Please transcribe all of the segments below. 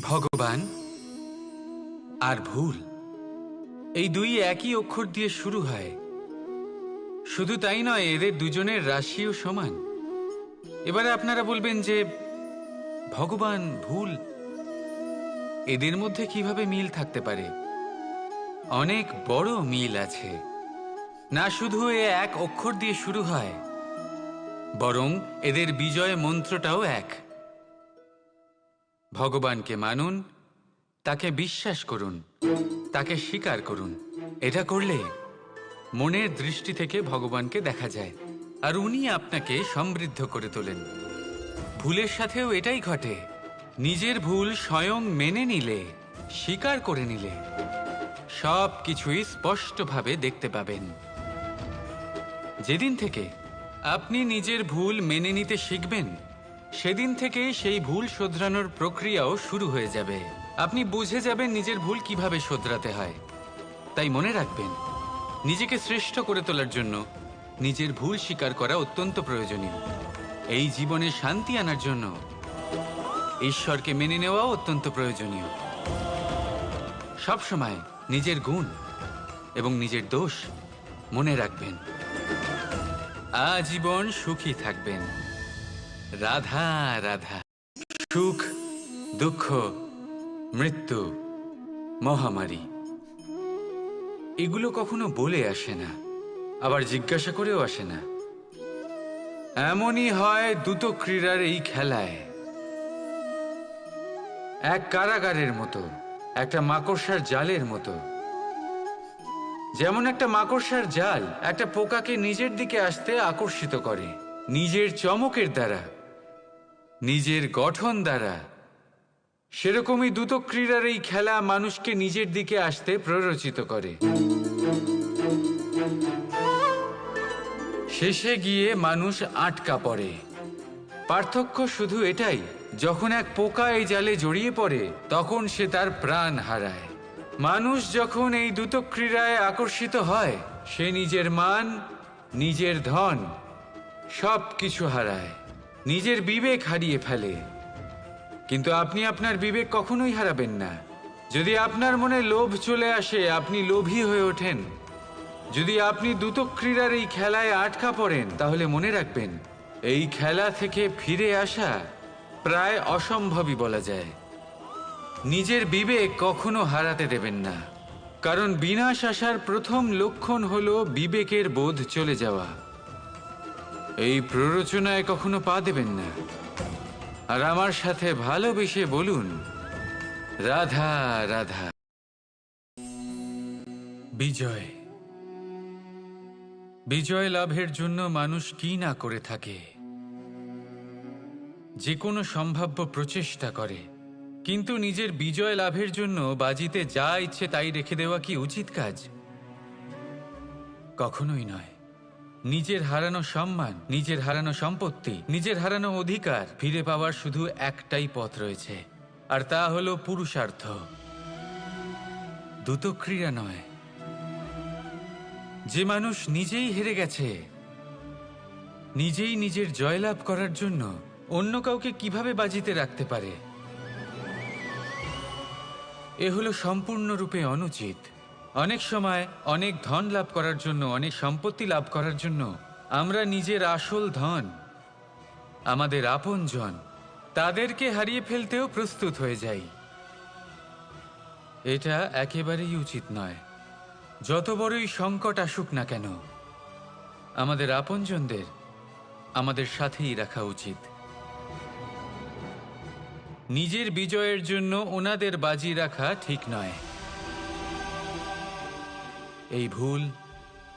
ভগবান আর ভুল এই দুই একই অক্ষর দিয়ে শুরু হয়। শুধু তাই নয়, এদের দুজনের রাশিও সমান। এবারে আপনারা বলবেন যে ভগবান ভুল, এদের মধ্যে কিভাবে মিল থাকতে পারে? অনেক বড় মিল আছে। না শুধু এ এক অক্ষর দিয়ে শুরু হয়, বরং এদের বিজয় মন্ত্রটাও এক। ভগবানকে মানুন, তাকে বিশ্বাস করুন, তাকে স্বীকার করুন। এটা করলে মনের দৃষ্টি থেকে ভগবানকে দেখা যায়, আর উনি আপনাকে সমৃদ্ধ করে তোলেন। ভুলের সাথেও এটাই ঘটে। নিজের ভুল স্বয়ং মেনে নিলে, স্বীকার করে নিলে, সব কিছুই স্পষ্টভাবে দেখতে পাবেন। যেদিন থেকে আপনি নিজের ভুল মেনে নিতে শিখবেন, সেদিন থেকে সেই ভুল শোধরানোর প্রক্রিয়াও শুরু হয়ে যাবে। আপনি বুঝে যাবেন নিজের ভুল কিভাবে শোধরাতে হয়। তাই মনে রাখবেন, নিজেকে শ্রেষ্ঠ করে তোলার জন্য নিজের ভুল স্বীকার করা অত্যন্ত প্রয়োজনীয়। এই জীবনে শান্তি আনার জন্য ঈশ্বরকে মেনে নেওয়াও অত্যন্ত প্রয়োজনীয়। সবসময় নিজের গুণ এবং নিজের দোষ মনে রাখবেন। আজীবন সুখী থাকবেন। রাধা রাধা। সুখ, দুঃখ, মৃত্যু, মহামারী এগুলো কখনো বলে আসে না, আবার জিজ্ঞাসা করেও আসে না। এমনই হয় দ্রুত ক্রীড়ার এই খেলায়। এক কারাগারের মতো, একটা মাকড়সার জালের মতো। যেমন একটা মাকড়সার জাল একটা পোকাকে নিজের দিকে আসতে আকর্ষিত করে, নিজের চমকের দ্বারা, নিজের গঠন দ্বারা। সেরকমই দ্রুত ক্রীড়ার এই খেলা মানুষকে নিজের দিকে আসতে প্ররোচিত করে। শেষে গিয়ে মানুষ আটকা পড়ে। পার্থক্য শুধু এটাই, যখন এক পোকা এই জালে জড়িয়ে পড়ে তখন সে তার প্রাণ হারায়। মানুষ যখন এই দ্রুত ক্রীড়ায় আকর্ষিত হয়, সে নিজের মান, নিজের ধন সব কিছু হারায়, নিজের বিবেক হারিয়ে ফেলে। কিন্তু আপনি আপনার বিবেক কখনোই হারাবেন না। যদি আপনার মনে লোভ চলে আসে, আপনি লোভী হয়ে ওঠেন। যদি আপনি দ্রুত ক্রীড়ার এই খেলায় আটকা পড়েন, তাহলে মনে রাখবেন, এই খেলা থেকে ফিরে আসা প্রায় অসম্ভবই বলা যায়। নিজের বিবেক কখনো হারাতে দেবেন না, কারণ বিনাশ আসার প্রথম লক্ষণ হলো বিবেকের বোধ চলে যাওয়া। এই প্ররোচনায় কখনো পা দেবেন না। আর আমার সাথে ভালোবেসে বলুন, রাধা রাধা। বিজয়, বিজয় লাভের জন্য মানুষ কি না করে থাকে। যে কোনো সম্ভাব্য প্রচেষ্টা করে, কিন্তু নিজের বিজয় লাভের জন্য বাজিতে যা ইচ্ছে তাই রেখে দেওয়া কি উচিত কাজ? কখনোই নয়। নিজের হারানো সম্মান, নিজের হারানো সম্পত্তি, নিজের হারানো অধিকার ফিরে পাওয়ার শুধু একটাই পথ রয়েছে, আর তা হলো পুরুষার্থ। দ্রুত ক্রীড়া নয়। যে মানুষ নিজেই হেরে গেছে, নিজেই নিজের জয়লাভ করার জন্য অন্য কাউকে কিভাবে বাজিতে রাখতে পারে? এ হলো সম্পূর্ণরূপে অনুচিত। অনেক সময় অনেক ধন লাভ করার জন্য, অনেক সম্পত্তি লাভ করার জন্য আমরা নিজের আসল ধন, আমাদের আপনজন, তাদেরকে হারিয়ে ফেলতেও প্রস্তুত হয়ে যাই। এটা একেবারেই উচিত নয়। যত বড়ই সংকট আসুক না কেন, আমাদের আপনজনদের আমাদের সাথেই রাখা উচিত। নিজের বিজয়ের জন্য ওনাদের বাজি রাখা ঠিক নয়। এই ভুল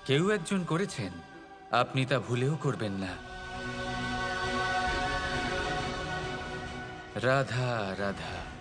কেউ একজন করেছেন, আপনি তা ভুলেও করবেন না। রাধা রাধা।